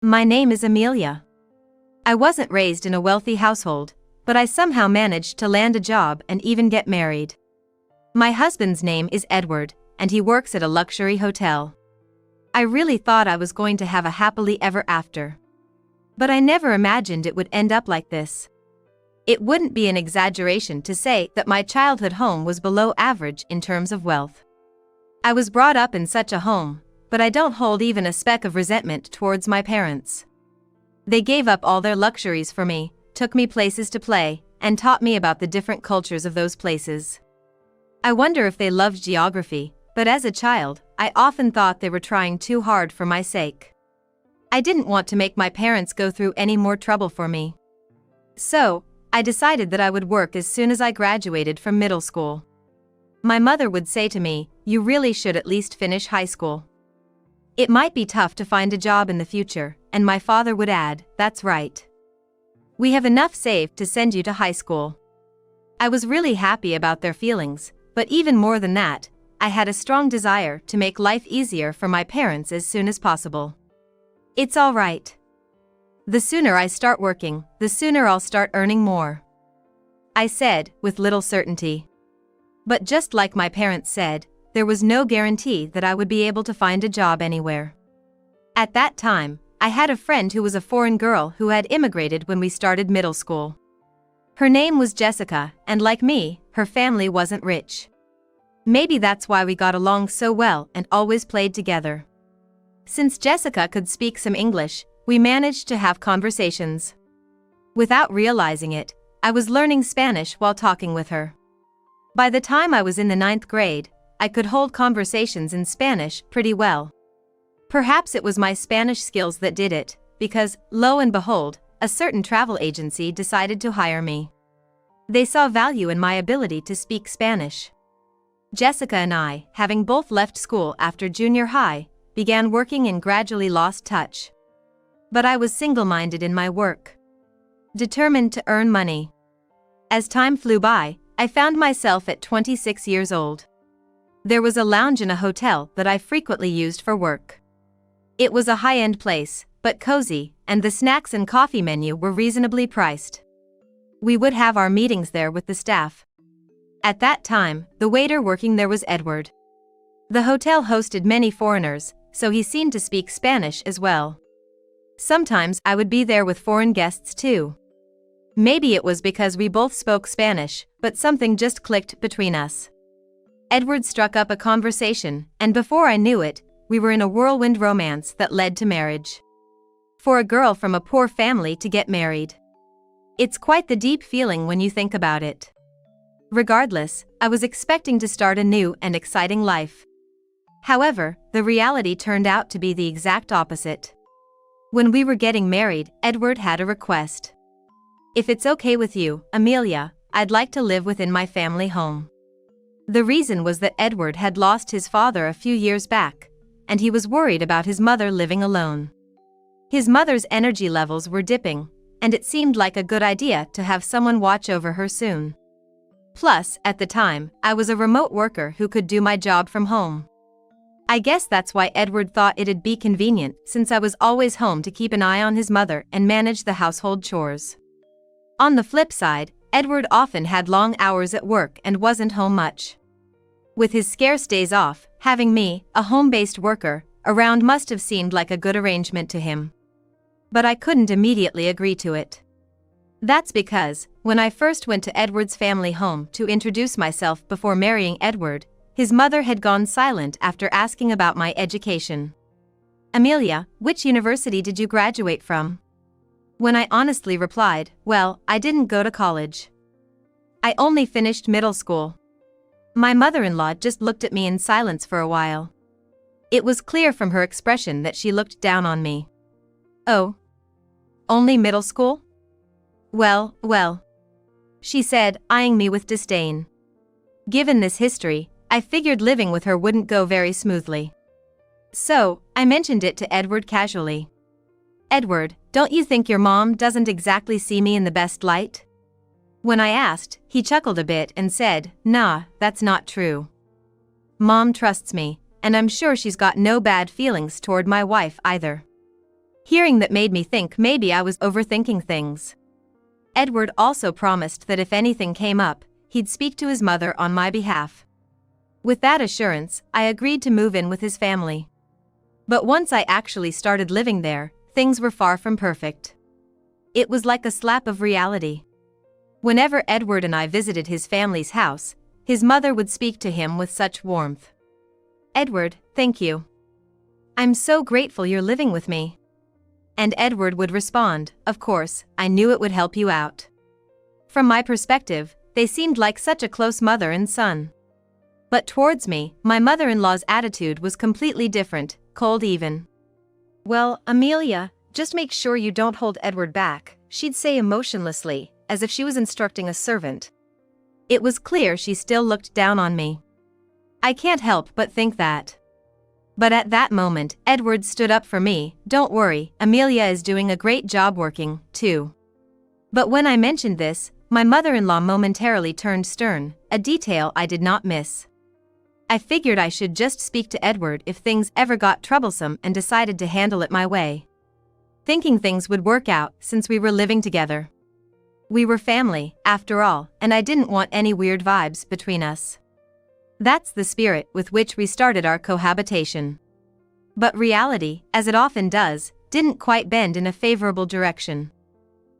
My name is Amelia. I wasn't raised in a wealthy household, but I somehow managed to land a job and even get married. My husband's name is Edward, and he works at a luxury hotel. I really thought I was going to have a happily ever after. But I never imagined it would end up like this. It wouldn't be an exaggeration to say that my childhood home was below average in terms of wealth. I was brought up in such a home, but I don't hold even a speck of resentment towards my parents. They gave up all their luxuries for me, took me places to play, and taught me about the different cultures of those places. I wonder if they loved geography, but as a child, I often thought they were trying too hard for my sake. I didn't want to make my parents go through any more trouble for me. So, I decided that I would work as soon as I graduated from middle school. My mother would say to me, "You really should at least finish high school. It might be tough to find a job in the future," and my father would add, "That's right. We have enough saved to send you to high school." I was really happy about their feelings, but even more than that, I had a strong desire to make life easier for my parents as soon as possible. "It's all right. The sooner I start working, the sooner I'll start earning more," I said, with little certainty. But just like my parents said, there was no guarantee that I would be able to find a job anywhere. At that time, I had a friend who was a foreign girl who had immigrated when we started middle school. Her name was Jessica, and like me, her family wasn't rich. Maybe that's why we got along so well and always played together. Since Jessica could speak some English, we managed to have conversations. Without realizing it, I was learning Spanish while talking with her. By the time I was in the 9th grade, I could hold conversations in Spanish pretty well. Perhaps it was my Spanish skills that did it, because, lo and behold, a certain travel agency decided to hire me. They saw value in my ability to speak Spanish. Jessica and I, having both left school after junior high, began working and gradually lost touch. But I was single-minded in my work, determined to earn money. As time flew by, I found myself at 26 years old. There was a lounge in a hotel that I frequently used for work. It was a high-end place, but cozy, and the snacks and coffee menu were reasonably priced. We would have our meetings there with the staff. At that time, the waiter working there was Edward. The hotel hosted many foreigners, so he seemed to speak Spanish as well. Sometimes I would be there with foreign guests too. Maybe it was because we both spoke Spanish, but something just clicked between us. Edward struck up a conversation, and before I knew it, we were in a whirlwind romance that led to marriage. For a girl from a poor family to get married, it's quite the deep feeling when you think about it. Regardless, I was expecting to start a new and exciting life. However, the reality turned out to be the exact opposite. When we were getting married, Edward had a request. "If it's okay with you, Amelia, I'd like to live within my family home." The reason was that Edward had lost his father a few years back, and he was worried about his mother living alone. His mother's energy levels were dipping, and it seemed like a good idea to have someone watch over her soon. Plus, at the time, I was a remote worker who could do my job from home. I guess that's why Edward thought it'd be convenient, since I was always home to keep an eye on his mother and manage the household chores. On the flip side, Edward often had long hours at work and wasn't home much. With his scarce days off, having me, a home-based worker, around must have seemed like a good arrangement to him. But I couldn't immediately agree to it. That's because, when I first went to Edward's family home to introduce myself before marrying Edward, his mother had gone silent after asking about my education. "Amelia, which university did you graduate from?" When I honestly replied, "Well, I didn't go to college. I only finished middle school." My mother-in-law just looked at me in silence for a while. It was clear from her expression that she looked down on me. "Oh, only middle school? Well," she said, eyeing me with disdain. Given this history, I figured living with her wouldn't go very smoothly. So, I mentioned it to Edward casually. "Edward, don't you think your mom doesn't exactly see me in the best light?" When I asked, he chuckled a bit and said, "Nah, that's not true. Mom trusts me, and I'm sure she's got no bad feelings toward my wife either." Hearing that made me think maybe I was overthinking things. Edward also promised that if anything came up, he'd speak to his mother on my behalf. With that assurance, I agreed to move in with his family. But once I actually started living there, things were far from perfect. It was like a slap of reality. Whenever Edward and I visited his family's house, his mother would speak to him with such warmth. "Edward, thank you. I'm so grateful you're living with me." And Edward would respond, "Of course, I knew it would help you out." From my perspective, they seemed like such a close mother and son. But towards me, my mother-in-law's attitude was completely different, cold even. "Well, Amelia, just make sure you don't hold Edward back," she'd say emotionlessly, as if she was instructing a servant. It was clear she still looked down on me. I can't help but think that. But at that moment, Edward stood up for me. "Don't worry, Amelia is doing a great job working, too." But when I mentioned this, my mother-in-law momentarily turned stern, a detail I did not miss. I figured I should just speak to Edward if things ever got troublesome and decided to handle it my way. Thinking things would work out since we were living together. We were family, after all, and I didn't want any weird vibes between us. That's the spirit with which we started our cohabitation. But reality, as it often does, didn't quite bend in a favorable direction.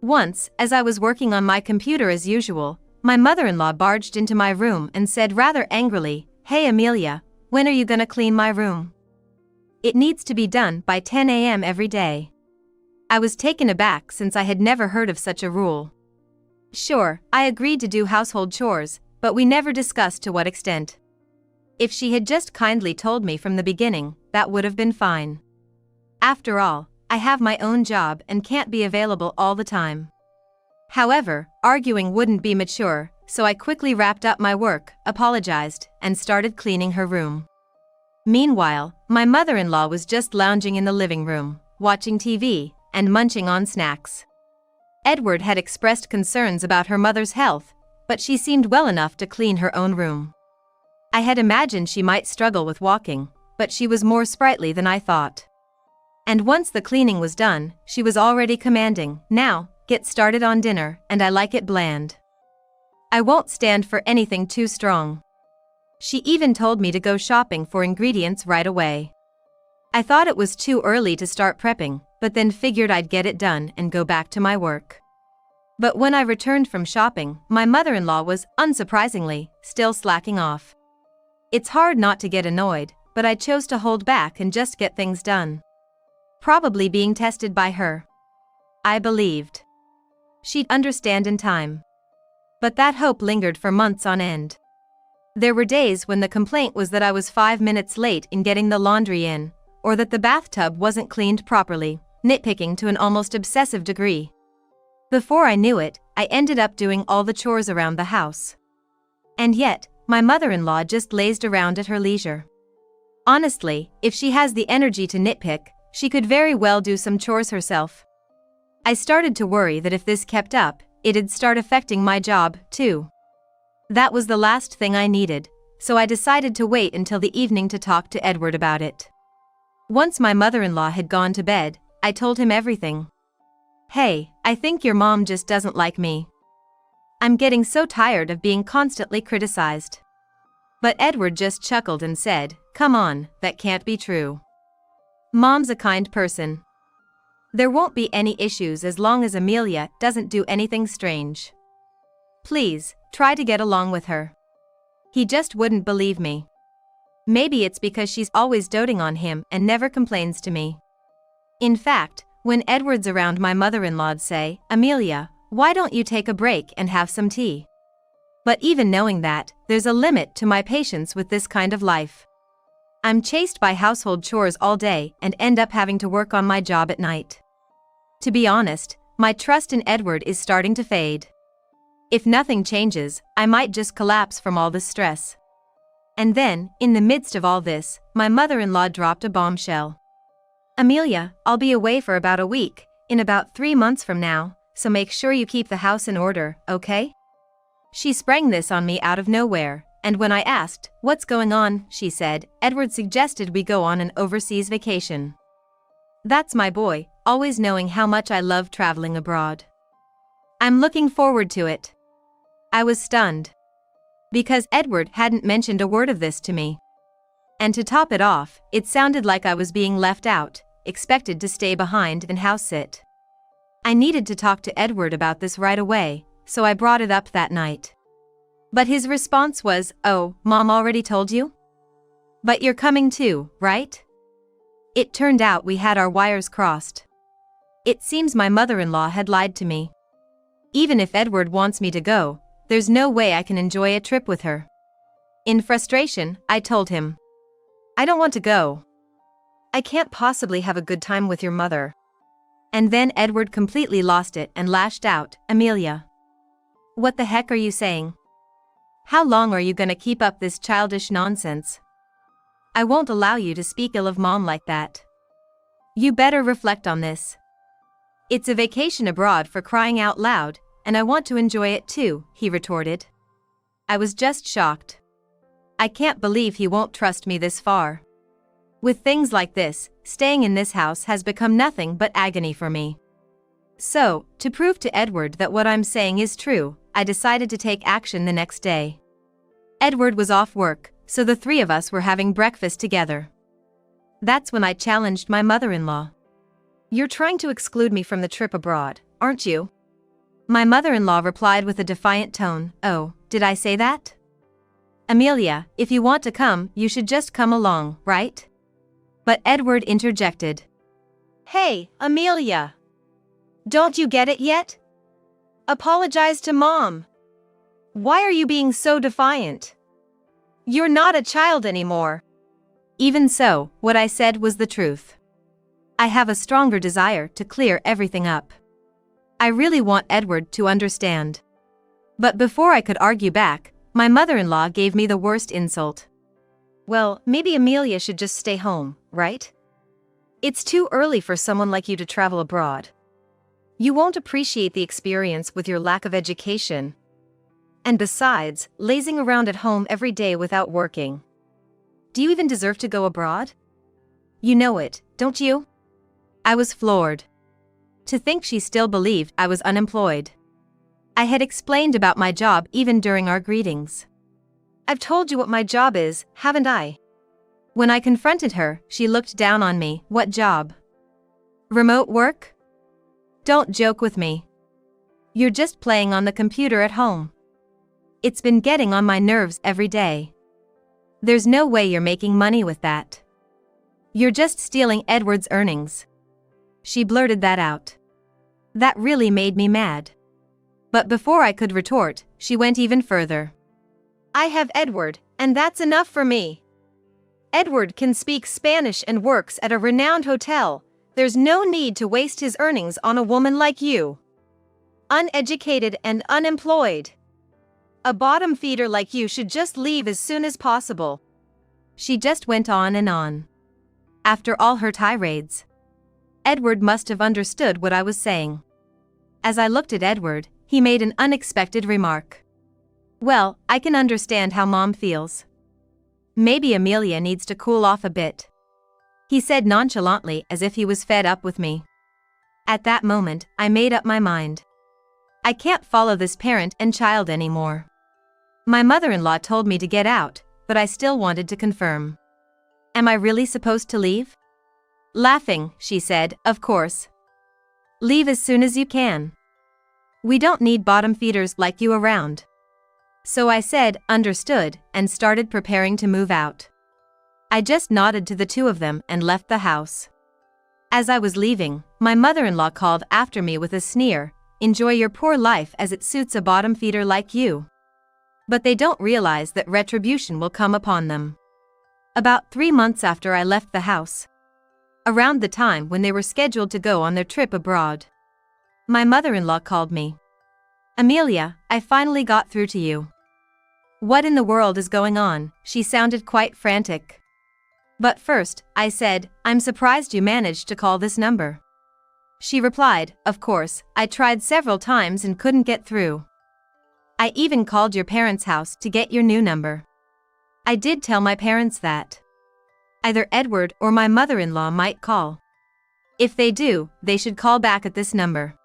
Once, as I was working on my computer as usual, my mother-in-law barged into my room and said rather angrily, "Hey Amelia, when are you gonna clean my room? It needs to be done by 10 a.m. every day." I was taken aback since I had never heard of such a rule. Sure, I agreed to do household chores, but we never discussed to what extent. If she had just kindly told me from the beginning, that would have been fine. After all, I have my own job and can't be available all the time. However, arguing wouldn't be mature, so I quickly wrapped up my work, apologized, and started cleaning her room. Meanwhile, my mother-in-law was just lounging in the living room, watching TV, and munching on snacks. Edward had expressed concerns about her mother's health, but she seemed well enough to clean her own room. I had imagined she might struggle with walking, but she was more sprightly than I thought. And once the cleaning was done, she was already commanding, "Now, get started on dinner, and I like it bland. I won't stand for anything too strong." She even told me to go shopping for ingredients right away. I thought it was too early to start prepping, but then figured I'd get it done and go back to my work. But when I returned from shopping, my mother-in-law was, unsurprisingly, still slacking off. It's hard not to get annoyed, but I chose to hold back and just get things done. Probably being tested by her. I believed she'd understand in time. But that hope lingered for months on end. There were days when the complaint was that I was 5 minutes late in getting the laundry in, or that the bathtub wasn't cleaned properly, nitpicking to an almost obsessive degree. Before I knew it, I ended up doing all the chores around the house. And yet, my mother-in-law just lazed around at her leisure. Honestly, if she has the energy to nitpick, she could very well do some chores herself. I started to worry that if this kept up, it'd start affecting my job, too. That was the last thing I needed, so I decided to wait until the evening to talk to Edward about it. Once my mother-in-law had gone to bed, I told him everything. "Hey, I think your mom just doesn't like me. I'm getting so tired of being constantly criticized." But Edward just chuckled and said, "Come on, that can't be true. Mom's a kind person. There won't be any issues as long as Amelia doesn't do anything strange. Please, try to get along with her." He just wouldn't believe me. Maybe it's because she's always doting on him and never complains to me. In fact, when Edward's around, my mother-in-law'd say, "Amelia, why don't you take a break and have some tea?" But even knowing that, there's a limit to my patience with this kind of life. I'm chased by household chores all day and end up having to work on my job at night. To be honest, my trust in Edward is starting to fade. If nothing changes, I might just collapse from all this stress. And then, in the midst of all this, my mother-in-law dropped a bombshell. "Amelia, I'll be away for about a week, in about 3 months from now, so make sure you keep the house in order, okay?" She sprang this on me out of nowhere, and when I asked, "What's going on?" she said, "Edward suggested we go on an overseas vacation." That's my boy, always knowing how much I love traveling abroad. I'm looking forward to it. I was stunned. Because Edward hadn't mentioned a word of this to me. And to top it off, it sounded like I was being left out, expected to stay behind and house sit. I needed to talk to Edward about this right away, so I brought it up that night. But his response was, "Oh, Mom already told you? But you're coming too, right?" It turned out we had our wires crossed. It seems my mother-in-law had lied to me. Even if Edward wants me to go, there's no way I can enjoy a trip with her. In frustration, I told him, "I don't want to go. I can't possibly have a good time with your mother." And then Edward completely lost it and lashed out, "Amelia, what the heck are you saying? How long are you gonna keep up this childish nonsense? I won't allow you to speak ill of Mom like that. You better reflect on this. It's a vacation abroad for crying out loud, and I want to enjoy it too," he retorted. I was just shocked. I can't believe he won't trust me this far. With things like this, staying in this house has become nothing but agony for me. So, to prove to Edward that what I'm saying is true, I decided to take action the next day. Edward was off work, so the three of us were having breakfast together. That's when I challenged my mother-in-law. "You're trying to exclude me from the trip abroad, aren't you?" My mother-in-law replied with a defiant tone, "Oh, did I say that? Amelia, if you want to come, you should just come along, right?" But Edward interjected. "Hey, Amelia! Don't you get it yet? Apologize to Mom. Why are you being so defiant? You're not a child anymore." Even so, what I said was the truth. I have a stronger desire to clear everything up. I really want Edward to understand. But before I could argue back, my mother-in-law gave me the worst insult. "Well, maybe Amelia should just stay home, right? It's too early for someone like you to travel abroad. You won't appreciate the experience with your lack of education. And besides, lazing around at home every day without working. Do you even deserve to go abroad? You know it, don't you?" I was floored. To think she still believed I was unemployed. I had explained about my job even during our greetings. "I've told you what my job is, haven't I?" When I confronted her, she looked down on me. "What job? Remote work? Don't joke with me. You're just playing on the computer at home. It's been getting on my nerves every day. There's no way you're making money with that. You're just stealing Edward's earnings." She blurted that out. That really made me mad. But before I could retort, she went even further. "I have Edward, and that's enough for me. Edward can speak Spanish and works at a renowned hotel. There's no need to waste his earnings on a woman like you. Uneducated and unemployed. A bottom feeder like you should just leave as soon as possible." She just went on and on. After all her tirades, Edward must have understood what I was saying. As I looked at Edward, he made an unexpected remark. "Well, I can understand how Mom feels. Maybe Amelia needs to cool off a bit," he said nonchalantly as if he was fed up with me. At that moment, I made up my mind. I can't follow this parent and child anymore. My mother-in-law told me to get out, but I still wanted to confirm. "Am I really supposed to leave?" Laughing, she said, "Of course. Leave as soon as you can. We don't need bottom feeders like you around." So I said, "Understood," and started preparing to move out. I just nodded to the two of them and left the house. As I was leaving, my mother-in-law called after me with a sneer, "Enjoy your poor life as it suits a bottom feeder like you. But they don't realize that retribution will come upon them." About 3 months after I left the house, around the time when they were scheduled to go on their trip abroad, my mother-in-law called me. "Amelia, I finally got through to you." "What in the world is going on?" She sounded quite frantic. "But first," I said, "I'm surprised you managed to call this number." She replied, "Of course, I tried several times and couldn't get through. I even called your parents' house to get your new number. I did tell my parents that either Edward or my mother-in-law might call. If they do, they should call back at this number.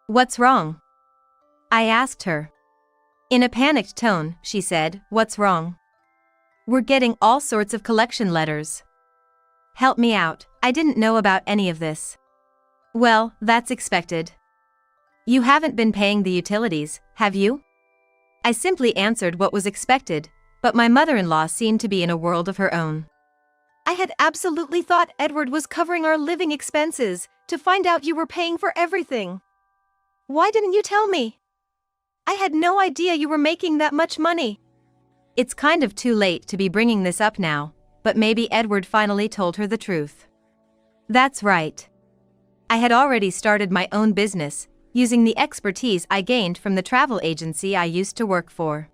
What's wrong? I asked her. In a panicked tone, she said, "What's wrong?" We're getting all sorts of collection letters. Help me out, I didn't know about any of this. Well, that's expected. You haven't been paying the utilities, have you? I simply answered what was expected, but my mother-in-law seemed to be in a world of her own. I had absolutely thought Edward was covering our living expenses, to find out you were paying for everything. Why didn't you tell me? I had no idea you were making that much money. It's kind of too late to be bringing this up now, but maybe Edward finally told her the truth. That's right. I had already started my own business, using the expertise I gained from the travel agency I used to work for.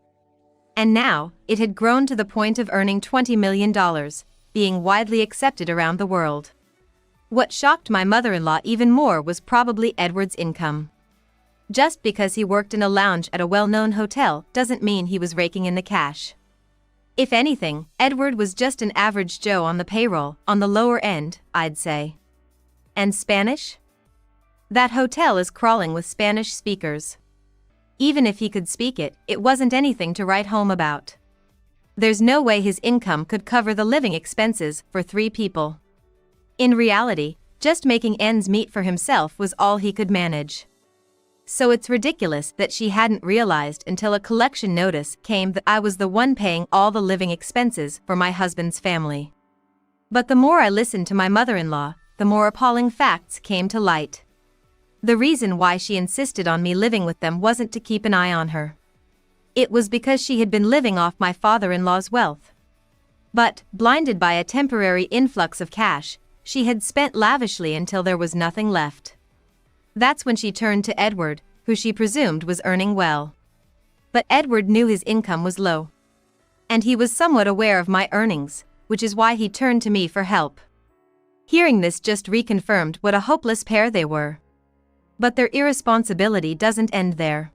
And now, it had grown to the point of earning $20 million, being widely accepted around the world. What shocked my mother-in-law even more was probably Edward's income. Just because he worked in a lounge at a well-known hotel doesn't mean he was raking in the cash. If anything, Edward was just an average Joe on the payroll, on the lower end, I'd say. And Spanish? That hotel is crawling with Spanish speakers. Even if he could speak it, it wasn't anything to write home about. There's no way his income could cover the living expenses for 3 people. In reality, just making ends meet for himself was all he could manage. So it's ridiculous that she hadn't realized until a collection notice came that I was the one paying all the living expenses for my husband's family. But the more I listened to my mother-in-law, the more appalling facts came to light. The reason why she insisted on me living with them wasn't to keep an eye on her. It was because she had been living off my father-in-law's wealth. But, blinded by a temporary influx of cash, she had spent lavishly until there was nothing left. That's when she turned to Edward, who she presumed was earning well. But Edward knew his income was low. And he was somewhat aware of my earnings, which is why he turned to me for help. Hearing this just reconfirmed what a hopeless pair they were. But their irresponsibility doesn't end there.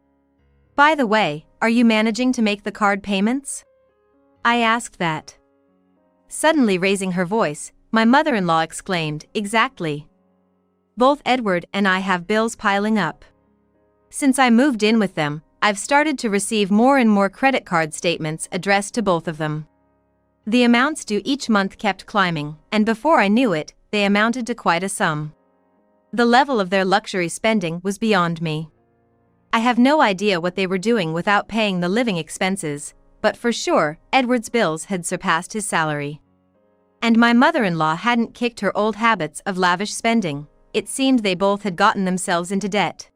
By the way, are you managing to make the card payments? I asked that. Suddenly raising her voice, my mother-in-law exclaimed, "Exactly. Both Edward and I have bills piling up. Since I moved in with them, I've started to receive more and more credit card statements addressed to both of them. The amounts due each month kept climbing, and before I knew it, they amounted to quite a sum. The level of their luxury spending was beyond me. I have no idea what they were doing without paying the living expenses, but for sure, Edward's bills had surpassed his salary. And my mother-in-law hadn't kicked her old habits of lavish spending. It seemed they both had gotten themselves into debt,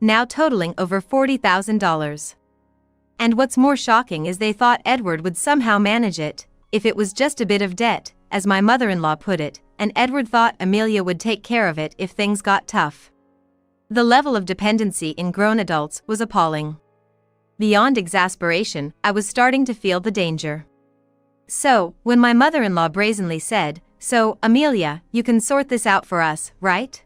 now totaling over $40,000. And what's more shocking is they thought Edward would somehow manage it, if it was just a bit of debt, as my mother-in-law put it, and Edward thought Amelia would take care of it if things got tough. The level of dependency in grown adults was appalling. Beyond exasperation, I was starting to feel the danger. So, when my mother-in-law brazenly said, "So, Amelia, you can sort this out for us, right?"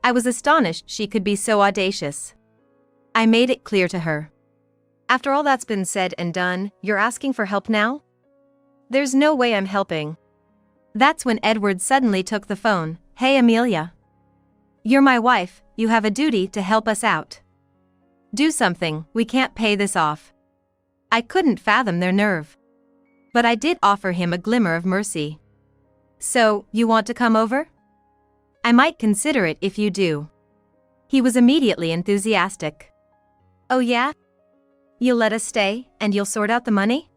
I was astonished she could be so audacious. I made it clear to her. "After all that's been said and done, you're asking for help now? There's no way I'm helping." That's when Edward suddenly took the phone. "Hey Amelia. You're my wife, you have a duty to help us out. Do something, we can't pay this off." I couldn't fathom their nerve. But I did offer him a glimmer of mercy. "So, you want to come over? I might consider it if you do." He was immediately enthusiastic. "Oh yeah? You'll let us stay, and you'll sort out the money?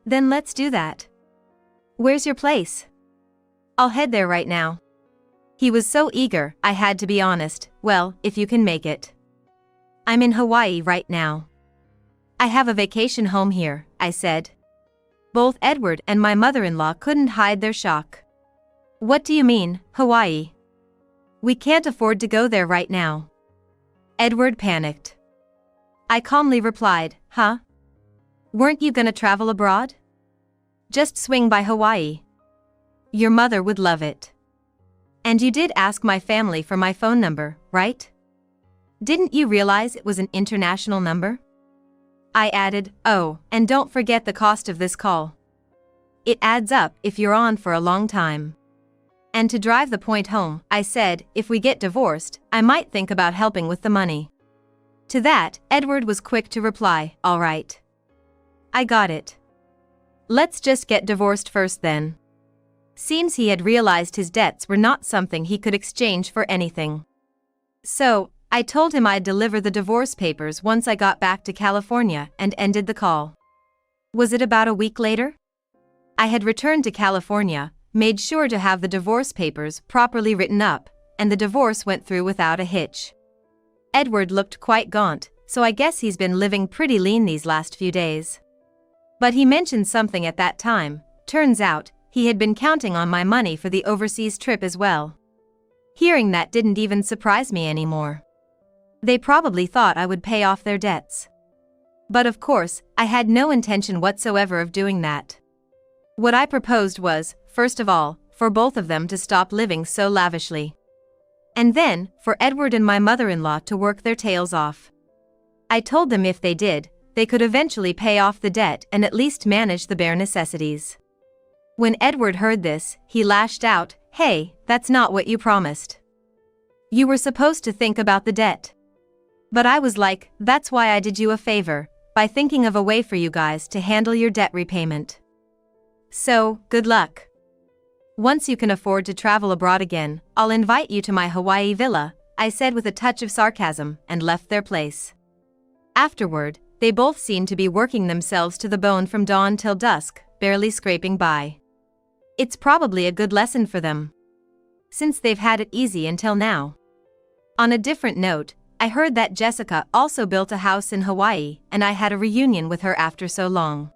Then let's do that. Where's your place? I'll head there right now." He was so eager, I had to be honest. "Well, if you can make it." "I'm in Hawaii right now. I have a vacation home here," I said. Both Edward and my mother-in-law couldn't hide their shock. "What do you mean, Hawaii? We can't afford to go there right now." Edward panicked. I calmly replied, "Huh? Weren't you gonna travel abroad? Just swing by Hawaii. Your mother would love it. And you did ask my family for my phone number, right? Didn't you realize it was an international number?" I added, "Oh, and don't forget the cost of this call. It adds up if you're on for a long time." And to drive the point home, I said, if we get divorced, I might think about helping with the money. To that, Edward was quick to reply, all right. I got it. Let's just get divorced first then. Seems he had realized his debts were not something he could exchange for anything. So, I told him I'd deliver the divorce papers once I got back to California and ended the call. Was it about a week later? I had returned to California, made sure to have the divorce papers properly written up, and the divorce went through without a hitch. Edward looked quite gaunt, so I guess he's been living pretty lean these last few days. But he mentioned something at that time. Turns out, he had been counting on my money for the overseas trip as well. Hearing that didn't even surprise me anymore. They probably thought I would pay off their debts. But of course, I had no intention whatsoever of doing that. What I proposed was, first of all, for both of them to stop living so lavishly. And then, for Edward and my mother-in-law to work their tails off. I told them if they did, they could eventually pay off the debt and at least manage the bare necessities. When Edward heard this, he lashed out, hey, that's not what you promised. You were supposed to think about the debt. But I was like, that's why I did you a favor, by thinking of a way for you guys to handle your debt repayment. So, good luck. Once you can afford to travel abroad again, I'll invite you to my Hawaii villa, I said with a touch of sarcasm, and left their place. Afterward, they both seemed to be working themselves to the bone from dawn till dusk, barely scraping by. It's probably a good lesson for them, since they've had it easy until now. On a different note, I heard that Jessica also built a house in Hawaii, and I had a reunion with her after so long.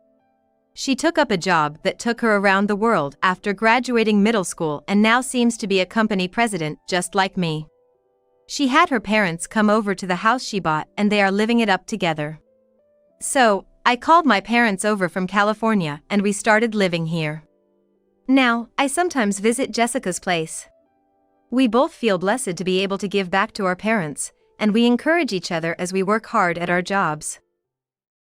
She took up a job that took her around the world after graduating middle school and now seems to be a company president just like me. She had her parents come over to the house she bought and they are living it up together. So, I called my parents over from California and we started living here. Now, I sometimes visit Jessica's place. We both feel blessed to be able to give back to our parents, and we encourage each other as we work hard at our jobs.